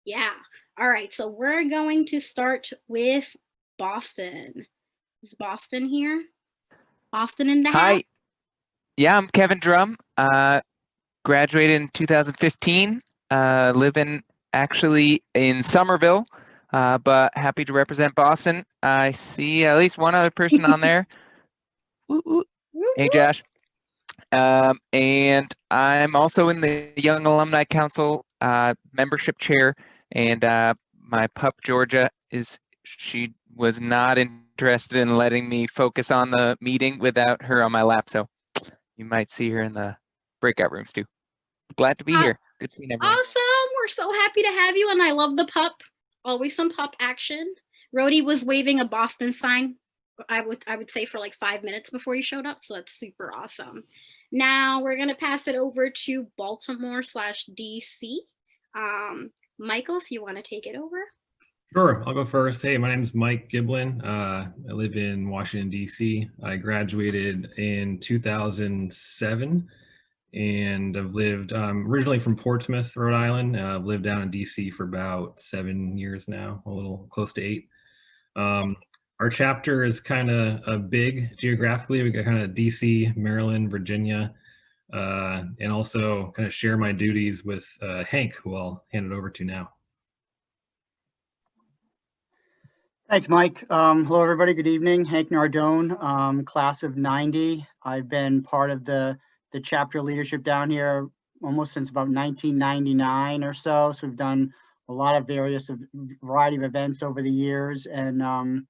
Yeah. All right. So we're going to start with Boston. Is Boston here? Boston in the house? Hi, yeah, I'm Kevin Drum. Graduated in 2015. Living actually in Somerville, but happy to represent Boston. I see at least one other person on there. Woo, woo. Woo Hey, woo. Josh. And I'm also in the Young Alumni Council membership chair. And my pup Georgia she was not interested in letting me focus on the meeting without her on my lap, so you might see her in the breakout rooms too. Glad to be Uh, here. Good seeing everyone. Awesome. We're so happy to have you. And I love the pup. Always some pup action. Rhody was waving a Boston sign. I would say for like 5 minutes before you showed up. So that's super awesome. Now we're gonna pass it over to Baltimore/DC. Michael, if you want to take it over. Sure, I'll go first. Hey, my name is Mike Giblin. I live in Washington, D.C. I graduated in 2007 and I've lived, originally from Portsmouth, Rhode Island. I've lived down in D.C. for about 7 years now, a little close to 8. Our chapter is kind of big geographically. We got kind of D.C., Maryland, Virginia, and also kind of share my duties with Hank, who I'll hand it over to now. Thanks, Mike. Hello, everybody. Good evening. Hank Nardone, class of 90. I've been part of the chapter leadership down here almost since about 1999 or so. So we've done a lot of variety of events over the years, and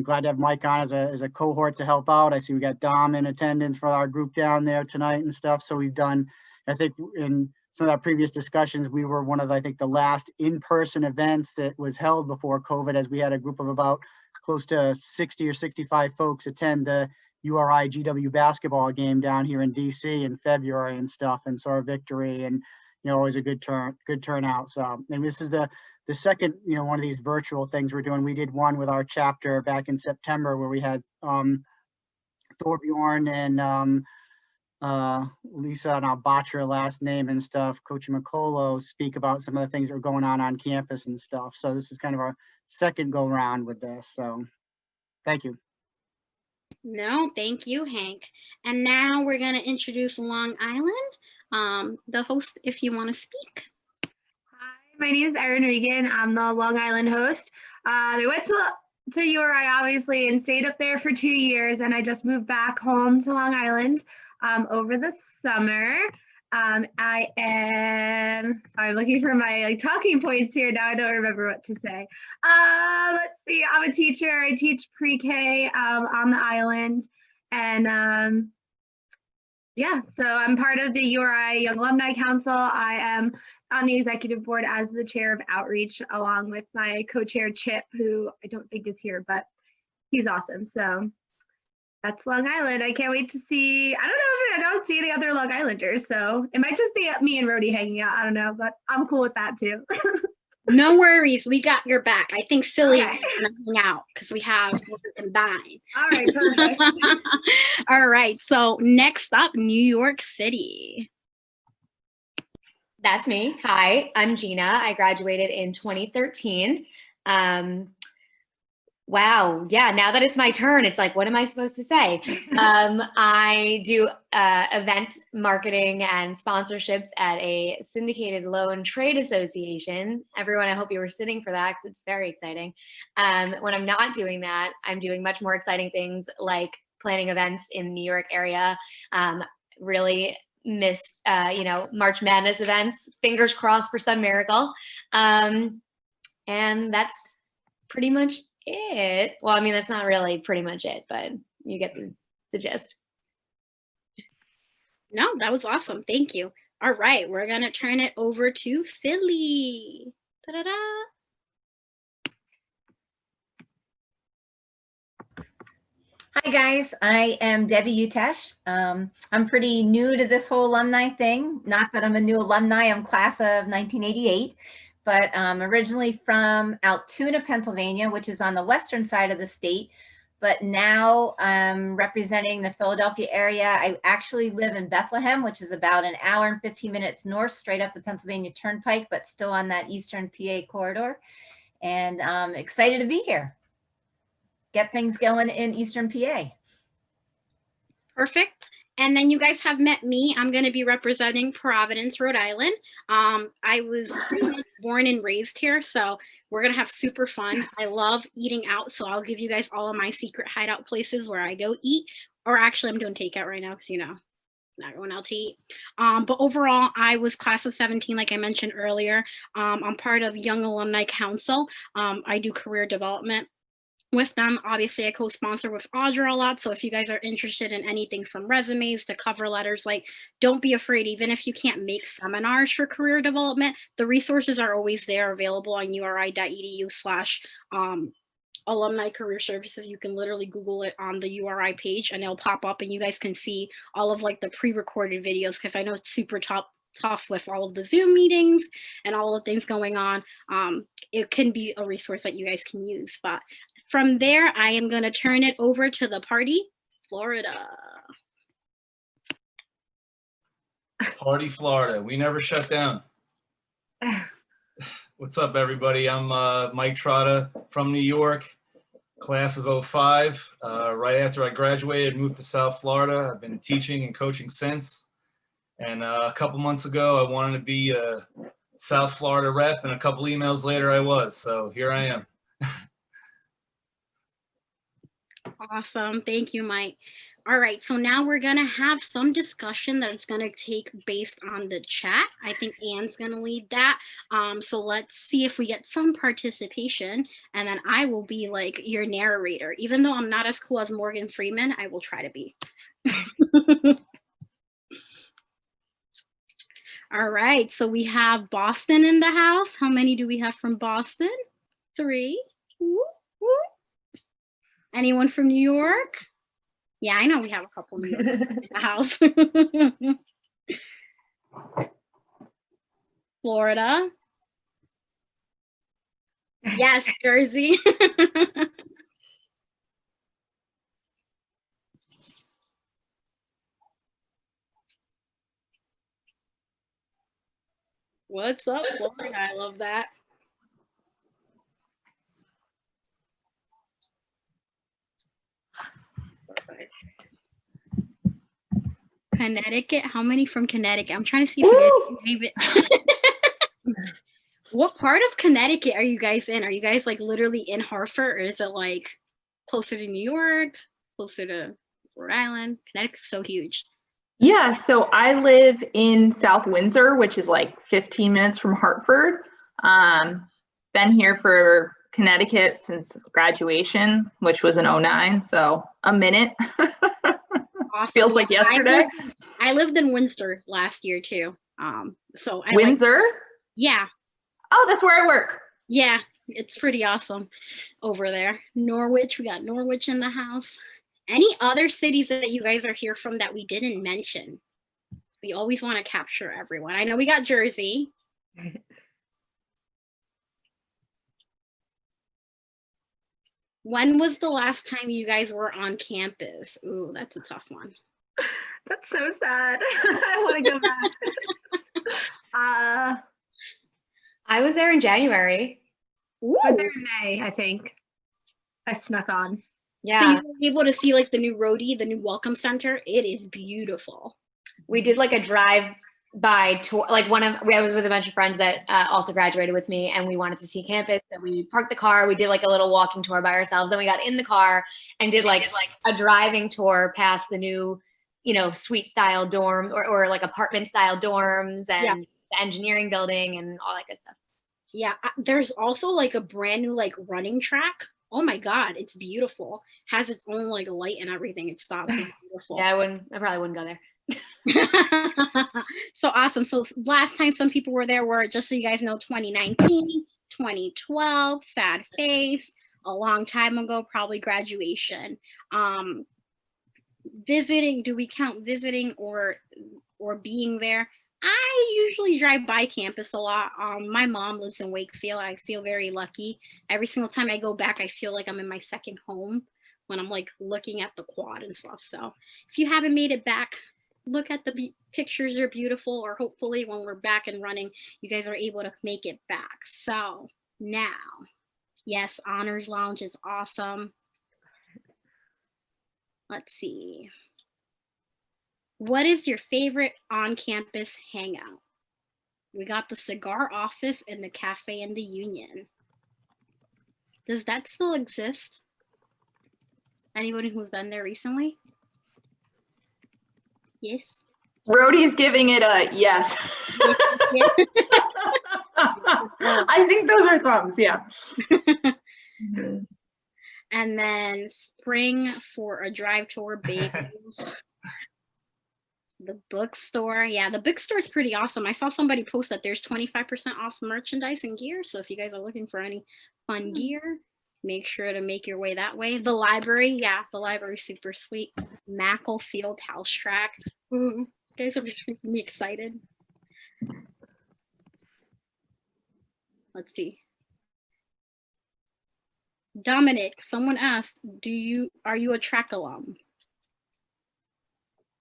glad to have Mike on as a cohort to help out. I see we got Dom in attendance for our group down there tonight and stuff. So we've done, I think in some of our previous discussions, we were one of, I think, the last in-person events that was held before COVID, as we had a group of about close to 60 or 65 folks attend the URI GW basketball game down here in DC in February and stuff, and saw a victory, and always a good turnout. So, and this is the second, one of these virtual things we're doing. We did one with our chapter back in September where we had Thorbjorn and Lisa, and I'll botch her last name and stuff, Coach McColo, speak about some of the things that are going on campus and stuff. So this is kind of our second go round with this. So thank you. No, thank you, Hank. And now we're going to introduce Long Island, the host, if you want to speak. Hi, my name is Erin Regan. I'm the Long Island host. I went to URI, obviously, and stayed up there for 2 years, and I just moved back home to Long Island over the summer. I am, sorry, I'm looking for my talking points here. Now I don't remember what to say. Let's see, I'm a teacher. I teach pre-K on the island. And yeah, so I'm part of the URI Young Alumni Council. I am on the executive board as the chair of outreach, along with my co-chair Chip, who I don't think is here, but he's awesome. So that's Long Island. I can't wait to see, I don't see any other Long Islanders, so it might just be me and Rhody hanging out. I don't know, but I'm cool with that too. No worries, we got your back. I think Philly Okay. is gonna hang out because we have combined. All right, perfect. All right, so next up, New York City. That's me. Hi, I'm Gina. I graduated in 2013. Wow. Yeah. Now that it's my turn, it's like, what am I supposed to say? I do event marketing and sponsorships at a syndicated loan trade association. Everyone, I hope you were sitting for that because it's very exciting. When I'm not doing that, I'm doing much more exciting things like planning events in the New York area. Really miss, March Madness events. Fingers crossed for some miracle. And that's pretty much it. Well, I mean, that's not really pretty much it, but you get the gist. No, that was awesome. Thank you. All right, we're going to turn it over to Philly. Ta-da-da. Hi guys, I am Debbie Utesh. I'm pretty new to this whole alumni thing. Not that I'm a new alumni, I'm class of 1988, but originally from Altoona, Pennsylvania, which is on the western side of the state. but now I'm representing the Philadelphia area. I actually live in Bethlehem, which is about an hour and 15 minutes north, straight up the Pennsylvania Turnpike, but still on that Eastern PA corridor. And I'm excited to be here. Get things going in Eastern PA. Perfect. And then you guys have met me. I'm going to be representing Providence, Rhode Island. I was pretty much born and raised here, so we're going to have super fun. I love eating out, so I'll give you guys all of my secret hideout places where I go eat. Or actually, I'm doing takeout right now because, you know, not going out to eat. But overall, I was class of 17, like I mentioned earlier. I'm part of Young Alumni Council. I do career development with them. Obviously, I co-sponsor with Audra a lot. So if you guys are interested in anything from resumes to cover letters, like, don't be afraid. Even if you can't make seminars for career development, the resources are always there, available on uri.edu/alumni career services. You can literally Google it on the URI page and it'll pop up and you guys can see all of like the pre-recorded videos, because I know it's super tough with all of the Zoom meetings and all the things going on. It can be a resource that you guys can use. But from there, I am going to turn it over to the party, Florida. Party, Florida. We never shut down. What's up, everybody? I'm Mike Trotta from New York, class of 05. Right after I graduated, moved to South Florida. I've been teaching and coaching since. And a couple months ago, I wanted to be a South Florida rep, and a couple emails later, I was. So here I am. Awesome. Thank you, Mike. All right, so now we're going to have some discussion that's going to take based on the chat. I think Anne's going to lead that. So let's see if we get some participation, and then I will be like your narrator. Even though I'm not as cool as Morgan Freeman, I will try to be. All right, so we have Boston in the house. How many do we have from Boston? 3. Woo, woo. Anyone from New York? Yeah, I know we have a couple New Yorkers in the house. Florida. Yes, Jersey. What's up, Florida? I love that. Connecticut. How many from Connecticut? I'm trying to see if you guys can name it. What part of Connecticut are you guys in? Are you guys like literally in Hartford, or is it like closer to New York, closer to Rhode Island? Connecticut's so huge. Yeah, so I live in South Windsor, which is like 15 minutes from Hartford. Been here for Connecticut since graduation, which was in 09, so a minute. Awesome. Feels like yesterday. I lived in Windsor last year too. So I Windsor? Yeah. Oh, that's where I work. Yeah, it's pretty awesome over there. Norwich, we got Norwich in the house. Any other cities that you guys are here from that we didn't mention? We always want to capture everyone. I know we got Jersey. When was the last time you guys were on campus? Ooh, that's a tough one. That's so sad. I want to go back. I was there in January. Ooh. I was there in May, I think. I snuck on. Yeah. So you were able to see like the new Rhody, the new Welcome Center. It is beautiful. We did like a drive-by tour. Like I was with a bunch of friends that also graduated with me, and we wanted to see campus. So we parked the car. We did like a little walking tour by ourselves. Then we got in the car and did like a driving tour past the new, suite style dorm or like apartment style dorms and the engineering building and all that good stuff. Yeah, there's also like a brand new like running track. Oh my God, it's beautiful. Has its own like light and everything. It stops. It's beautiful. Yeah, I probably wouldn't go there. So awesome. So last time some people were there were, just so you guys know, 2019, 2012, sad face, a long time ago, probably graduation. Visiting, do we count visiting or being there? I usually drive by campus a lot. My mom lives in Wakefield. I feel very lucky. Every single time I go back, I feel like I'm in my second home. when I'm like looking at the quad and stuff. So if you haven't made it back, look at the pictures, are beautiful, or hopefully when we're back and running, you guys are able to make it back. So now, yes, Honors Lounge is awesome. Let's see. What is your favorite on-campus hangout? We got the cigar office and the cafe in the Union. Does that still exist? Anybody who's been there recently? Yes. Rhody's giving it a yes. I think those are thumbs, yeah. And then spring for a drive tour bagels. The bookstore. Yeah, the bookstore is pretty awesome. I saw somebody post that there's 25% off merchandise and gear. So if you guys are looking for any fun gear, make sure to make your way that way. The library. Yeah, the library is super sweet. Mackle Field House Track. Ooh, guys are just making me excited. Let's see. Dominic, someone asked, are you a track alum?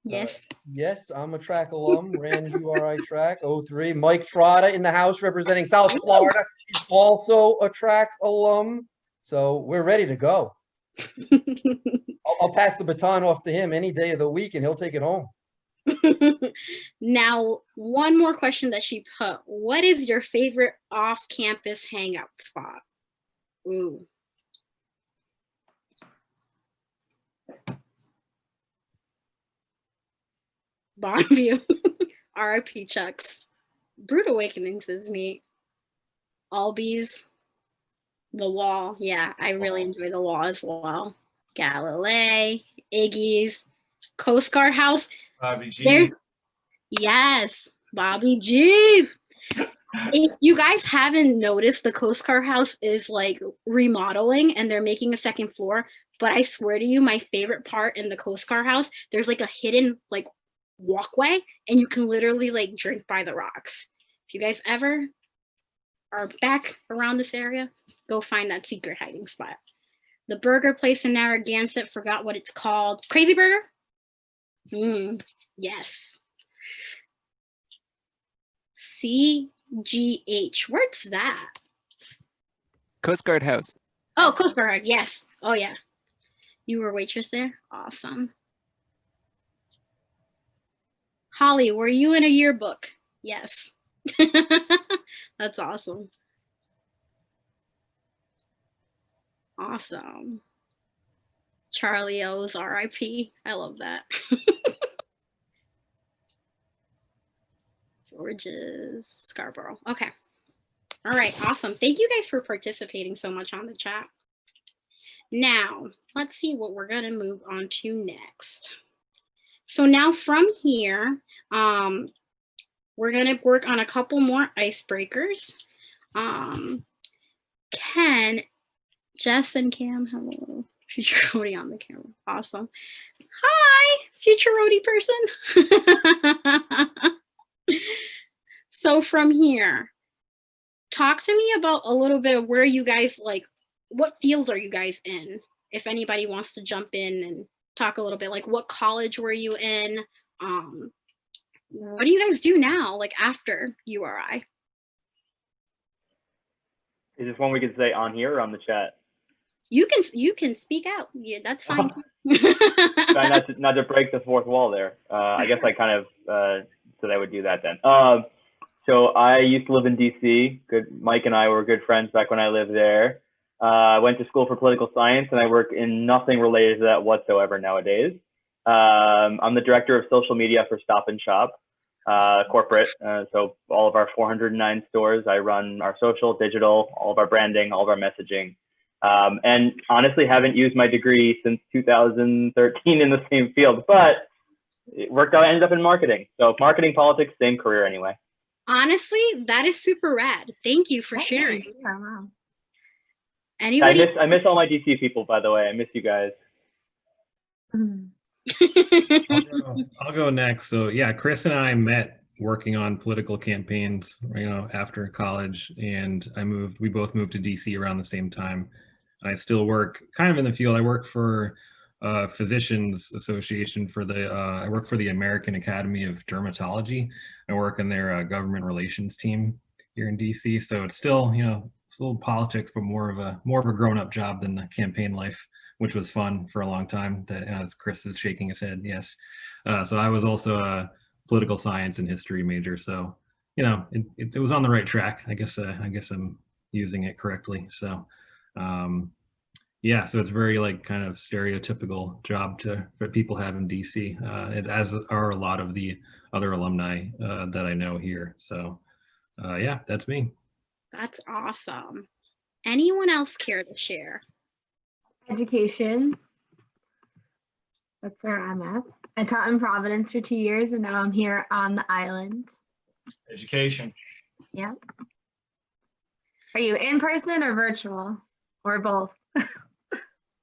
Yes. Yes, I'm a track alum, ran URI track 03. Mike Trotta in the house representing South Florida. He's also a track alum. So we're ready to go. I'll pass the baton off to him any day of the week and he'll take it home. Now, one more question that she put. What is your favorite off-campus hangout spot? Ooh. Bonneview. RIP Chucks. Brood Awakenings is neat. Albies. The Wall. Yeah, I really enjoy the Wall as well. Galilei. Iggy's. Coast Guard House. Bobby G. Yes, Bobby G's. If you guys haven't noticed, the Coast Guard House is like remodeling and they're making a second floor. But I swear to you, my favorite part in the Coast Guard House, there's like a hidden like walkway and you can literally like drink by the rocks. If you guys ever are back around this area, go find that secret hiding spot. The burger place in Narragansett, forgot what it's called. Crazy Burger? Yes. CGH. Where's that? Coast Guard House. Oh, Coast Guard. Yes. Oh, yeah. You were a waitress there? Awesome. Holly, were you in a yearbook? Yes. That's awesome. Awesome. Charlie O's RIP. I love that. George's Scarborough. Okay. All right. Awesome. Thank you guys for participating so much on the chat. Now, let's see what we're going to move on to next. So now from here, we're going to work on a couple more icebreakers. Ken, Jess and Cam, hello. Future Rhody on the camera. Awesome. Hi, future Rhody person. So from here, talk to me about a little bit of where you guys like, what fields are you guys in? If anybody wants to jump in and talk a little bit, like what college were you in? What do you guys do now, like after URI? Is this one we can say on here or on the chat? You can speak out. Yeah, that's fine. Try not to break the fourth wall there. I guess I kind of said I would do that then. So I used to live in DC. Mike and I were good friends back when I lived there. I went to school for political science and I work in nothing related to that whatsoever nowadays. I'm the director of social media for Stop and Shop, corporate. So all of our 409 stores, I run our social, digital, all of our branding, all of our messaging. And honestly, haven't used my degree since 2013 in the same field, but it worked out, I ended up in marketing. So marketing, politics, same career anyway. Honestly, that is super rad. Thank you for sharing. Yeah, wow. Anybody? I miss all my DC people, by the way. I miss you guys. I'll go next. So yeah, Chris and I met working on political campaigns, after college, and we both moved to DC around the same time. I still work kind of in the field. I work for Physicians Association for I work for the American Academy of Dermatology. I work in their government relations team here in DC. So it's still, it's a little politics, but more of a grown-up job than the campaign life, which was fun for a long time. That, as Chris is shaking his head, yes. So I was also a political science and history major. So, it was on the right track. I guess I'm using it correctly. So, yeah, so it's very like kind of stereotypical job for people have in DC, as are a lot of the other alumni that I know here. So yeah, that's me. That's awesome. Anyone else care to share? Education. That's where I'm at. I taught in Providence for 2 years, and now I'm here on the island. Education. Yeah. Are you in person or virtual or both?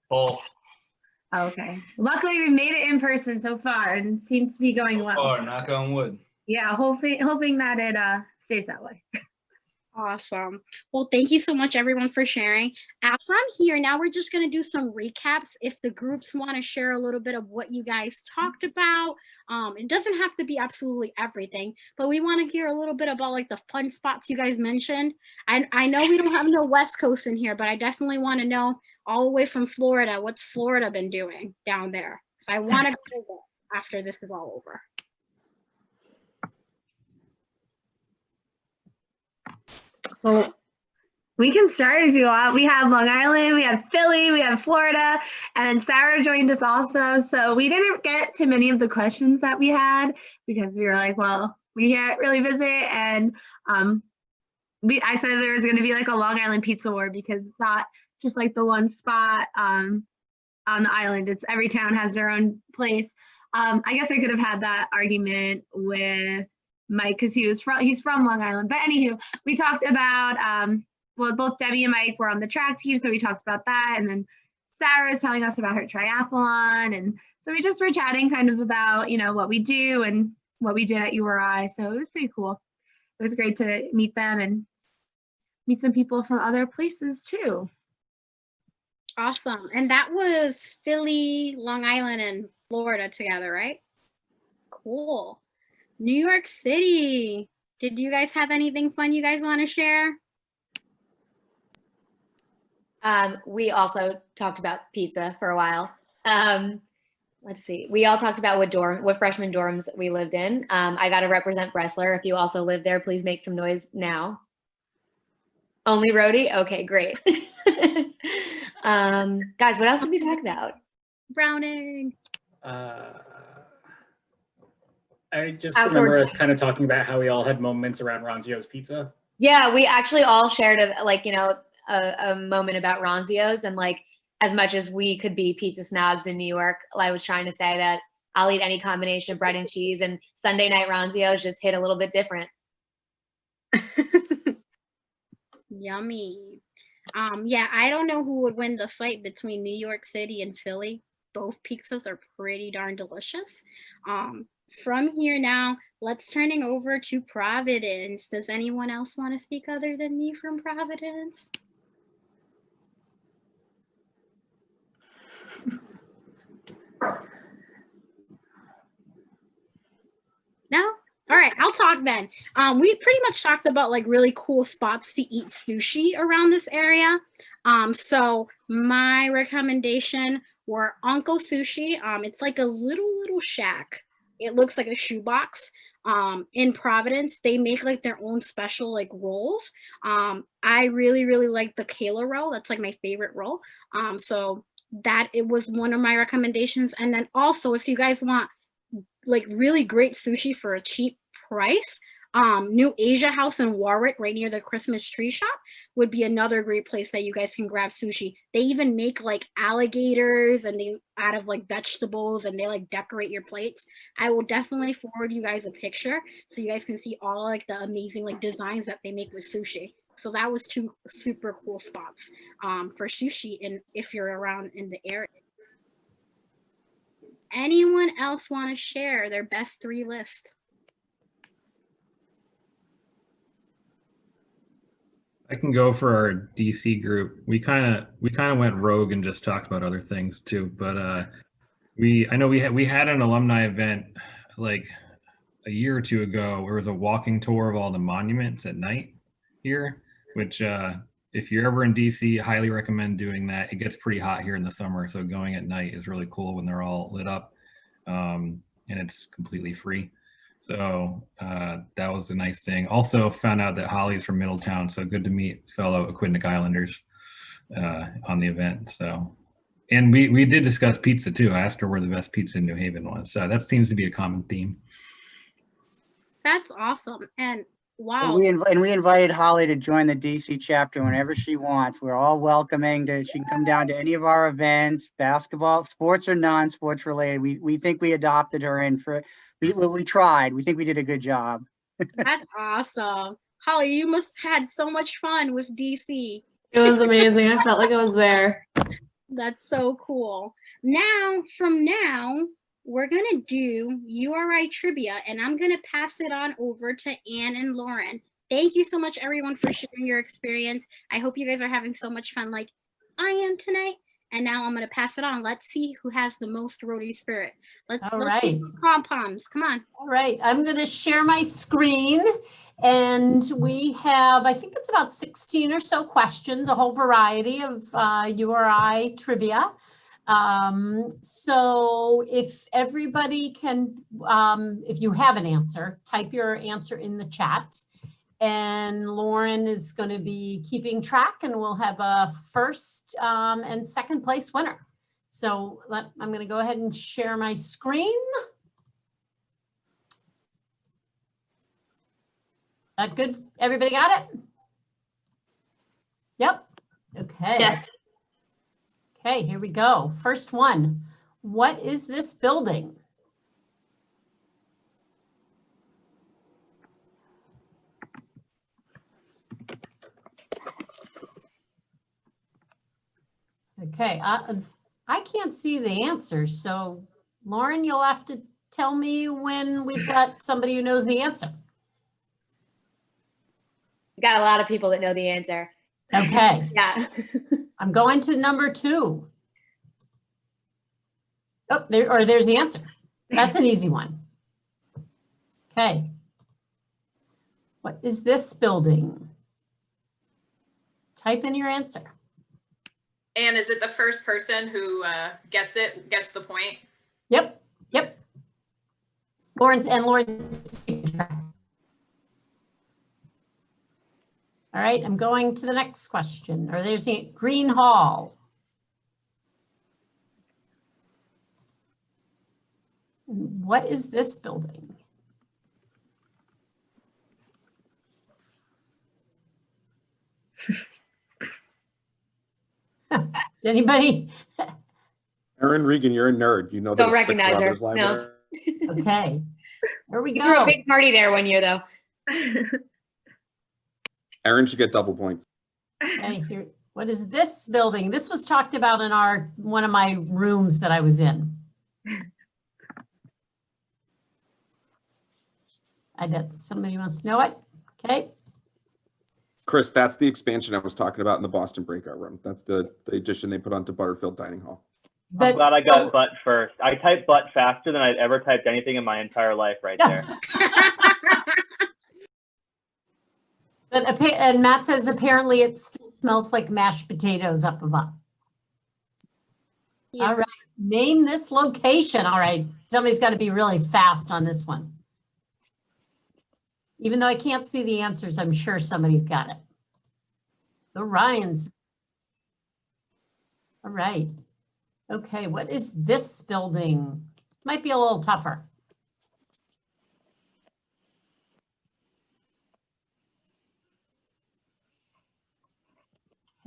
Both. Okay. Luckily, we made it in person so far, and it seems to be going So well. far, knock on wood. Yeah, hoping that it stays that way. Awesome. Well, thank you so much, everyone, for sharing. From here, now we're just going to do some recaps. If the groups want to share a little bit of what you guys talked about, it doesn't have to be absolutely everything, but we want to hear a little bit about like the fun spots you guys mentioned. I know we don't have no West Coast in here, but I definitely want to know all the way from Florida, what's Florida been doing down there? So I want to go visit after this is all over. Well, we can start if you want. We have Long Island, we have Philly, we have Florida, and then Sarah joined us also. So we didn't get to many of the questions that we had because we were like, well, we can't really visit. And I said there was going to be like a Long Island pizza war because it's not just like the one spot on the island. It's every town has their own place. I guess I could have had that argument with Mike because he's from Long Island. But anywho, we talked about well, both Debbie and Mike were on the track team, so we talked about that. And then Sarah's telling us about her triathlon, and so we just were chatting kind of about what we do and what we did at URI. So it was pretty cool. It was great to meet them and meet some people from other places too. Awesome. And that was Philly, Long Island, and Florida together, right? Cool. New York City. Did you guys have anything fun you guys want to share? We also talked about pizza for a while. Let's see. We all talked about what freshman dorms we lived in. I got to represent Bressler. If you also live there, please make some noise now. Only Rhody? Okay, great. Guys, what else did we talk about? Browning. I just remember us kind of talking about how we all had moments around Ronzio's Pizza. Yeah, we actually all shared a moment about Ronzio's, and like as much as we could be pizza snobs in New York, I was trying to say that I'll eat any combination of bread and cheese, and Sunday night Ronzio's just hit a little bit different. Yummy. Yeah, I don't know who would win the fight between New York City and Philly. Both pizzas are pretty darn delicious. From here now, let's turning over to Providence. Does anyone else want to speak other than me from Providence? No? All right, I'll talk then. We pretty much talked about like really cool spots to eat sushi around this area. So my recommendation were Uncle Sushi. It's like a little shack. It looks like a shoebox. In Providence, they make like their own special like rolls. I really like the Kayla roll. That's like my favorite roll. So that it was one of my recommendations. And then also, if you guys want like really great sushi for a cheap price, New Asia House in Warwick, right near the Christmas tree shop, would be another great place that you guys can grab sushi. They even make like alligators and they out of like vegetables, and they like decorate your plates. I will definitely forward you guys a picture so you guys can see all like the amazing like designs that they make with sushi. So that was two super cool spots for sushi, and if you're around in the area. Anyone else want to share their best 3 list? I can go for our DC group. We kind of went rogue and just talked about other things too. But I know we had an alumni event like a year or two ago. Where it was a walking tour of all the monuments at night here, which if you're ever in DC, I highly recommend doing that. It gets pretty hot here in the summer, so going at night is really cool when they're all lit up, and it's completely free. So that was a nice thing. Also found out that Holly's from Middletown, so good to meet fellow Aquidneck Islanders on the event. So, and we did discuss pizza too. I asked her where the best pizza in New Haven was. So that seems to be a common theme. That's awesome. And wow. And we invited Holly to join the DC chapter whenever she wants. We're all welcoming. She can come down to any of our events, basketball, sports or non-sports related. We think we adopted her in for. We tried. We think we did a good job. That's awesome. Holly, you must have had so much fun with DC. It was amazing. I felt like I was there. That's so cool. From now, we're going to do URI Trivia, and I'm going to pass it on over to Anne and Lauren. Thank you so much, everyone, for sharing your experience. I hope you guys are having so much fun like I am tonight. And now I'm going to pass it on. Let's see who has the most Rhody spirit. Let's do pom-poms. Come on. All right. I'm going to share my screen. And we have, I think it's about 16 or so questions, a whole variety of URI trivia. So if everybody can, if you have an answer, type your answer in the chat. And Lauren is going to be keeping track, and we'll have a first and second place winner. So I'm going to go ahead and share my screen. That good? Everybody got it? Yep. Okay. Yes. Okay, here we go. First one. What is this building? Okay, I can't see the answers, so Lauren, you'll have to tell me when we've got somebody who knows the answer. We got a lot of people that know the answer. Okay. Yeah. I'm going to number 2. Oh, there's the answer. That's an easy one. Okay. What is this building? Type in your answer. And is it the first person who gets the point? Yep. Lauren's. All right, I'm going to the next question. Or there's the Green Hall. What is this building? Does anybody? Erin Regan, you're a nerd. You know that. Don't recognize her. No. Okay. There we go. We threw a big party there one year, though. Erin should get double points. Okay, here. What is this building? This was talked about in one of my rooms that I was in. I bet somebody wants to know it. Okay. Chris, that's the expansion I was talking about in the Boston breakout room. That's the addition they put onto Butterfield Dining Hall. I'm glad I got butt first. I typed butt faster than I'd ever typed anything in my entire life right there. And Matt says apparently it still smells like mashed potatoes up above. Yes. All right, name this location. All right, somebody's got to be really fast on this one. Even though I can't see the answers, I'm sure somebody's got it. The Ryans. All right. Okay, what is this building? Might be a little tougher.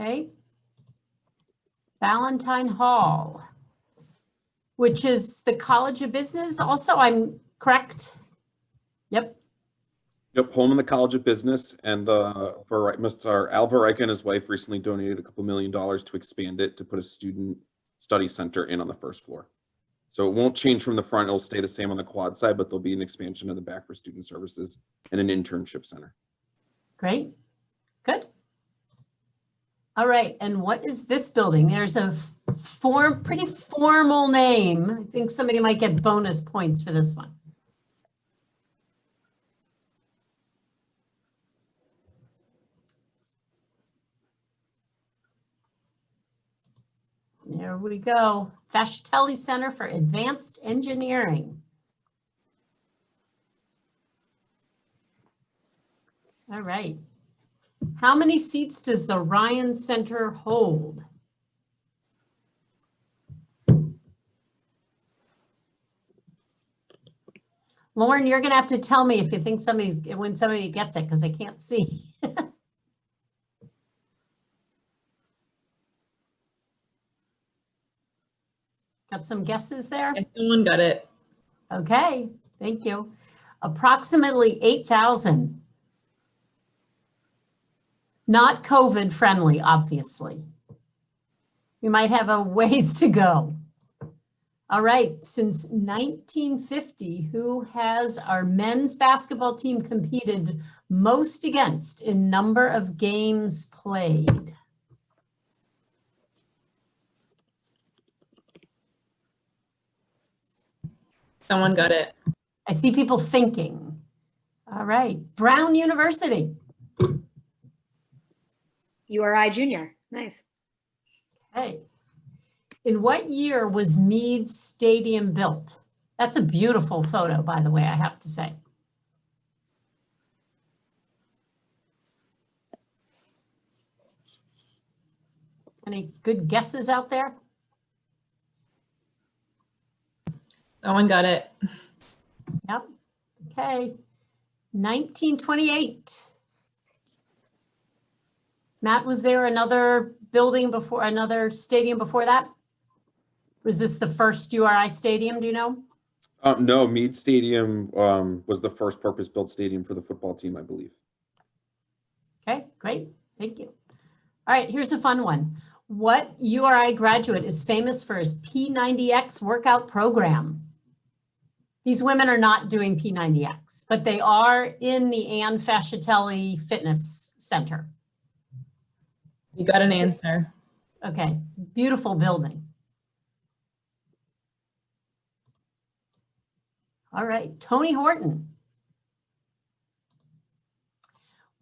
Okay. Valentine Hall, which is the College of Business. Also, I'm correct. Yep. Yep, home in the College of Business, and Mr. Al Vareka and his wife recently donated a couple $1 million to expand it to put a student study center in on the first floor. So it won't change from the front; it'll stay the same on the quad side, but there'll be an expansion in the back for student services and an internship center. Great, good. All right, and what is this building? There's a pretty formal name. I think somebody might get bonus points for this one. There we go. Fascitelli Center for Advanced Engineering. All right. How many seats does the Ryan Center hold? Lauren, you're going to have to tell me if you think when somebody gets it, because I can't see. Got some guesses there? Yeah, someone got it. Okay, thank you. Approximately 8,000. Not COVID friendly, obviously. We might have a ways to go. All right, since 1950, who has our men's basketball team competed most against in number of games played? Someone got it. I see people thinking. All right, Brown University. URI Junior. Nice. Okay. In what year was Meade Stadium built? That's a beautiful photo, by the way, I have to say. Any good guesses out there? Someone got it. Yep. Okay. 1928. Matt, was there another building before, another stadium before that? Was this the first URI stadium, do you know? No, Meade Stadium was the first purpose-built stadium for the football team, I believe. Okay, great. Thank you. All right, here's a fun one. What URI graduate is famous for his P90X workout program? These women are not doing P90X, but they are in the Ann Fascitelli Fitness Center. You got an answer. Okay, beautiful building. All right, Tony Horton.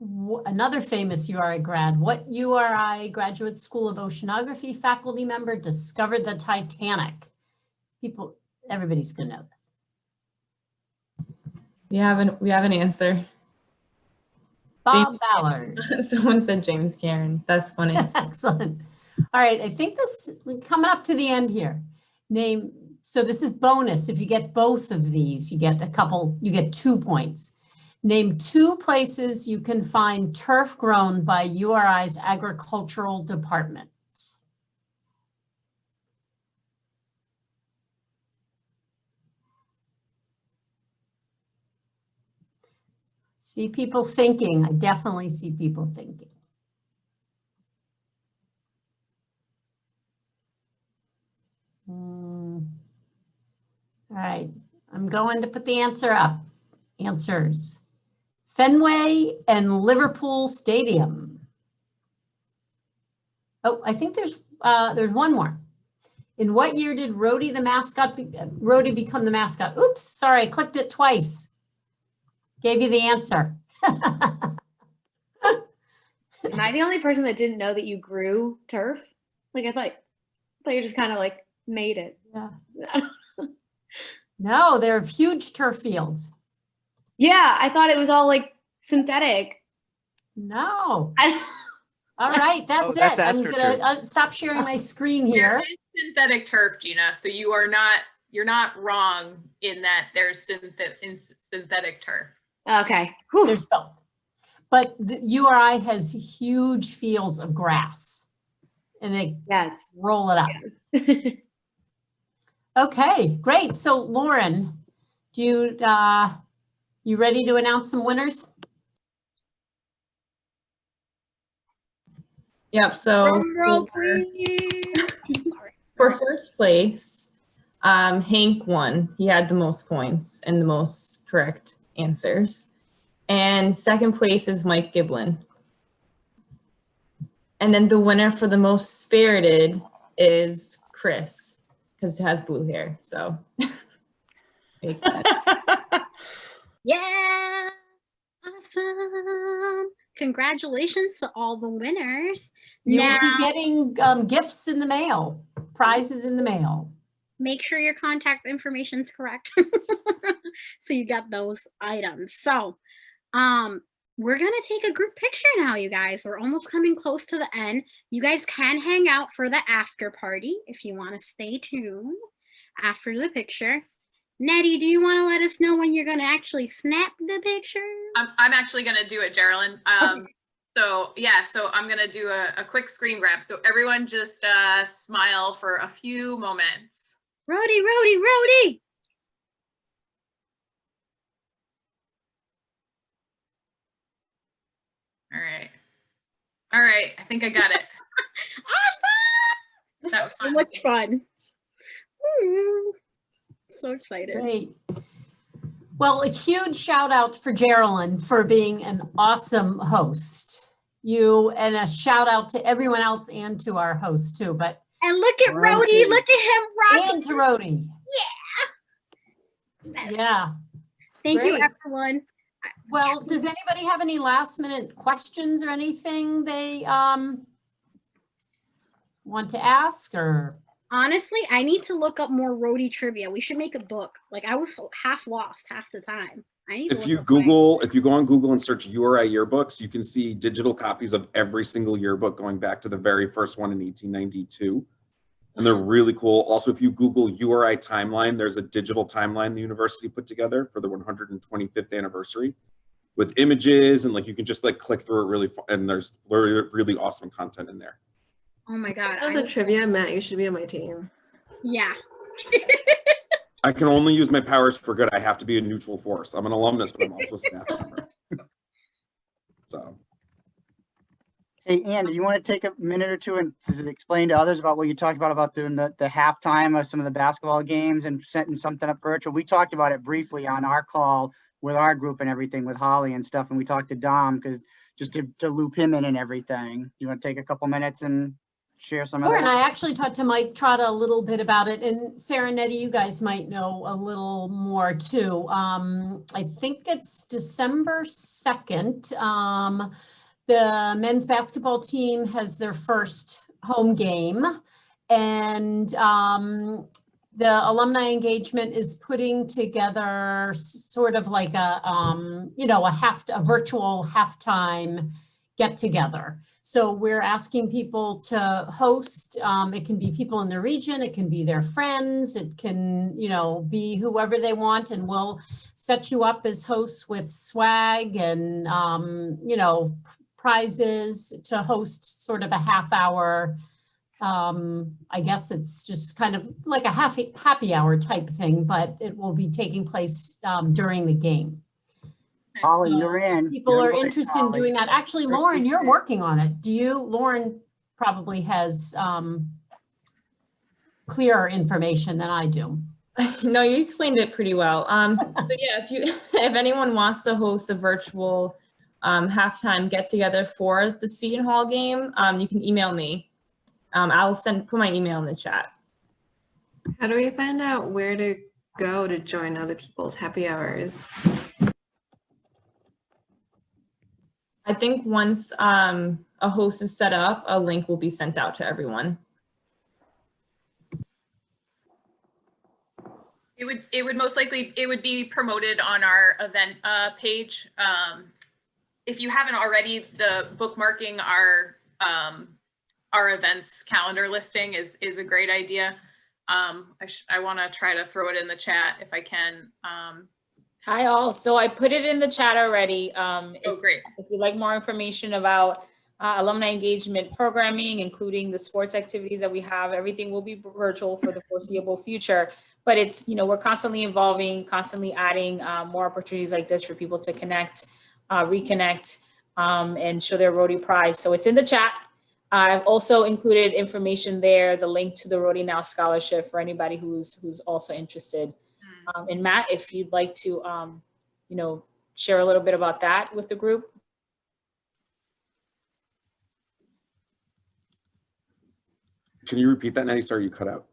Another famous URI grad. What URI Graduate School of Oceanography faculty member discovered the Titanic? People, everybody's gonna know this. We have an answer. Bob Ballard. Someone said James Cairn. That's funny. Excellent. All right, I think we're coming up to the end here. So this is bonus. If you get both of these, you get 2 points. Name 2 places you can find turf grown by URI's agricultural department. See people thinking. I definitely see people thinking. All right, I'm going to put the answer up. Answers. Fenway and Liverpool Stadium. Oh, I think there's one more. In what year did Rhody become the mascot? Oops, sorry, I clicked it twice. Gave you the answer. Am I the only person that didn't know that you grew turf? Like I thought you just kind of like made it. Yeah. No, they're huge turf fields. Yeah, I thought it was all like synthetic. No. All right, that's that's it. I'm gonna stop sharing my screen here. There is synthetic turf, Gina. So you're not wrong in that there's synthetic turf. Okay. There's both. But the URI has huge fields of grass, and they roll it up. Yeah. Okay, great. So Lauren, you ready to announce some winners? Yep. So for first place, Hank won. He had the most points and the most correct answers. And second place is Mike Giblin. And then the winner for the most spirited is Chris, because it has blue hair. So makes sense. Yeah. Awesome. Congratulations to all the winners. You'll Now, be getting gifts in the mail, prizes in the mail. make sure your contact information is correct. So you got those items. So we're gonna take a group picture now, you guys. We're almost coming close to the end. You guys can hang out for the after party if you want to stay tuned after the picture. Nettie, do you want to let us know when you're gonna actually snap the picture? I'm actually gonna do it, Geraldine. Okay. So yeah, so I'm gonna do a quick screen grab. So everyone just smile for a few moments. Rhody, Rhody, Rhody. All right. All right, I think I got it. Awesome! This That is was so fun. much fun. Woo. So excited. Great. Well, a huge shout out for Geraldine for being an awesome host. You, and a shout out to everyone else and to our host too. But And look at Rhody, look at him rocking. and to Rhody. Yeah. Yeah. Thank you, Great. everyone. Well, does anybody have any last minute questions or anything they want to ask? Or Honestly, I need to look up more Rhody trivia. We should make a book. Like, I was half lost half the time. I need to If look you up Google, if you go on Google and search URI yearbooks, you can see digital copies of every single yearbook going back to the very first one in 1892. And they're really cool. Also, if you Google URI timeline, there's a digital timeline the university put together for the 125th anniversary with images, and like you can just like click through it really, and there's really awesome content in there. Oh my God. I know the trivia, Matt, you should be on my team. Yeah. I can only use my powers for good. I have to be a neutral force. I'm an alumnus, but I'm also a staff member. So. Hey, Ann, do you want to take a minute or two and explain to others about what you talked about doing the halftime of some of the basketball games and setting something up virtual? We talked about it briefly on our call with our group and everything with Holly and stuff. And we talked to Dom because just to loop him in and everything. You want to take a couple minutes and share some Sure, of and that? I actually talked to Mike Trotta a little bit about it, and Sarah and Nettie, you guys might know a little more too. I think it's December 2nd. The men's basketball team has their first home game, and the alumni engagement is putting together sort of like a virtual halftime get together. So we're asking people to host. It can be people in the region, it can be their friends, it can, be whoever they want, and we'll set you up as hosts with swag and, prizes to host sort of a half hour. I guess it's just kind of like a happy hour type thing, but it will be taking place during the game. Holly, So you're in. People You're are invited, interested in Holly. doing that. Actually, First Lauren, week you're today. working on it. Lauren probably has clearer information than I do. No, you explained it pretty well. So yeah, if anyone wants to host a virtual halftime get together for the Seton Hall game, you can email me. I'll put my email in the chat. How do we find out where to go to join other people's happy hours? I think once a host is set up, a link will be sent out to everyone. It would most likely, it would be promoted on our event page. If you haven't already, the bookmarking our events calendar listing is a great idea. I want to try to throw it in the chat if I can. Hi all. So I put it in the chat already. Great. If you'd like more information about alumni engagement programming, including the sports activities that we have, everything will be virtual for the foreseeable future. But it's, we're constantly evolving, constantly adding more opportunities like this for people to connect, reconnect, and show their Rhody pride. So it's in the chat. I've also included information there, the link to the Rhody Now Scholarship for anybody who's also interested. And Matt, if you'd like to, share a little bit about that with the group. can you repeat that, Nettie? Sorry, you cut out.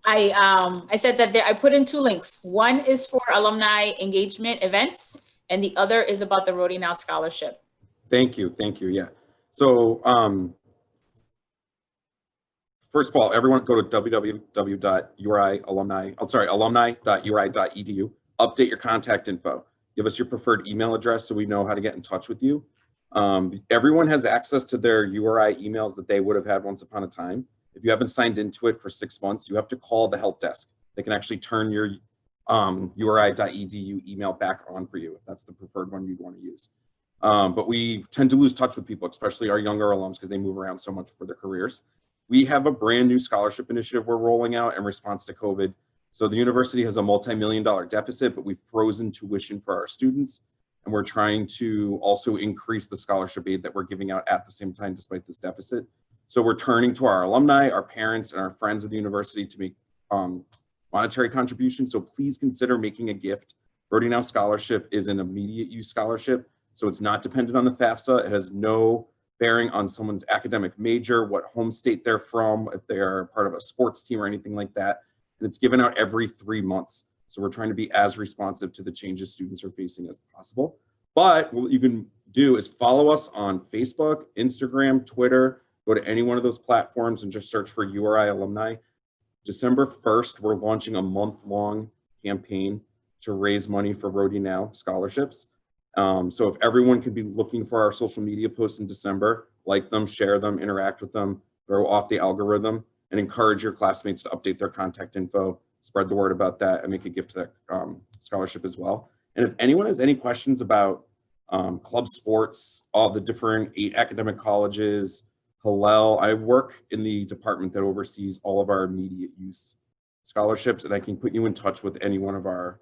I said that I put in 2 links. One is for alumni engagement events, and the other is about the Rhody Now Scholarship. Thank you. Yeah. So first of all, everyone go to alumni.uri.edu. Update your contact info. Give us your preferred email address so we know how to get in touch with you. Everyone has access to their URI emails that they would have had once upon a time. If you haven't signed into it for 6 months, you have to call the help desk. They can actually turn your uri.edu email back on for you if that's the preferred one you'd want to use. But we tend to lose touch with people, especially our younger alums, because they move around so much for their careers. We have a brand new scholarship initiative we're rolling out in response to COVID. So the university has a multi-million-dollar deficit, but we've frozen tuition for our students. And we're trying to also increase the scholarship aid that we're giving out at the same time, despite this deficit. So we're turning to our alumni, our parents, and our friends of the university to make monetary contributions. So please consider making a gift. Rhody Now Scholarship is an immediate use scholarship. So it's not dependent on the FAFSA. It has no bearing on someone's academic major, what home state they're from, if they're part of a sports team or anything like that. And it's given out every 3 months. So we're trying to be as responsive to the changes students are facing as possible. But what you can do is follow us on Facebook, Instagram, Twitter. Go to any one of those platforms and just search for URI alumni. December 1st, we're launching a month-long campaign to raise money for Rhody Now scholarships. So if everyone could be looking for our social media posts in December, like them, share them, interact with them, throw off the algorithm, and encourage your classmates to update their contact info, spread the word about that, and make a gift to that scholarship as well. And if anyone has any questions about club sports, all the different 8 academic colleges, Hillel, I work in the department that oversees all of our immediate use scholarships, and I can put you in touch with any one of our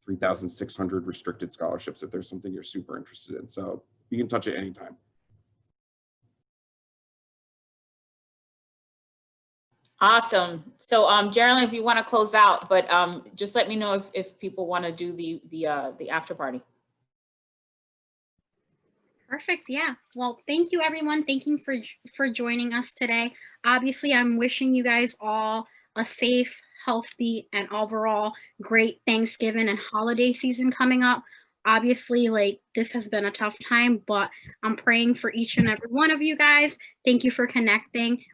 3,600 restricted scholarships if there's something you're super interested in. So you can touch it anytime. Awesome. So Geraldine, if you want to close out, but just let me know if people want to do the after party. Perfect. Yeah. Well, thank you, everyone. Thank you for joining us today. Obviously, I'm wishing you guys all a safe, healthy, and overall great Thanksgiving and holiday season coming up. Obviously, like, this has been a tough time, but I'm praying for each and every one of you guys. Thank you for connecting.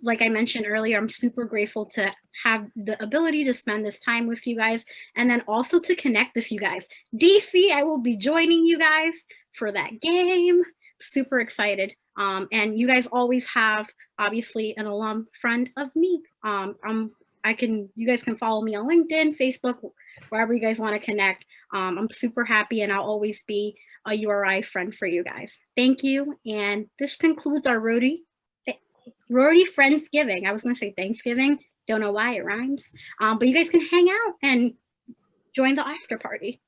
Like I mentioned earlier, I'm super grateful to have the ability to spend this time with you guys and then also to connect with you guys. DC, I will be joining you guys for that game. Super excited. And you guys always have, obviously, an alum friend of me. You guys can follow me on LinkedIn, Facebook, wherever you guys want to connect. I'm super happy, and I'll always be a URI friend for you guys. Thank you. And this concludes our Rhody Friendsgiving. I was going to say Thanksgiving. Don't know why it rhymes. But you guys can hang out and join the after party.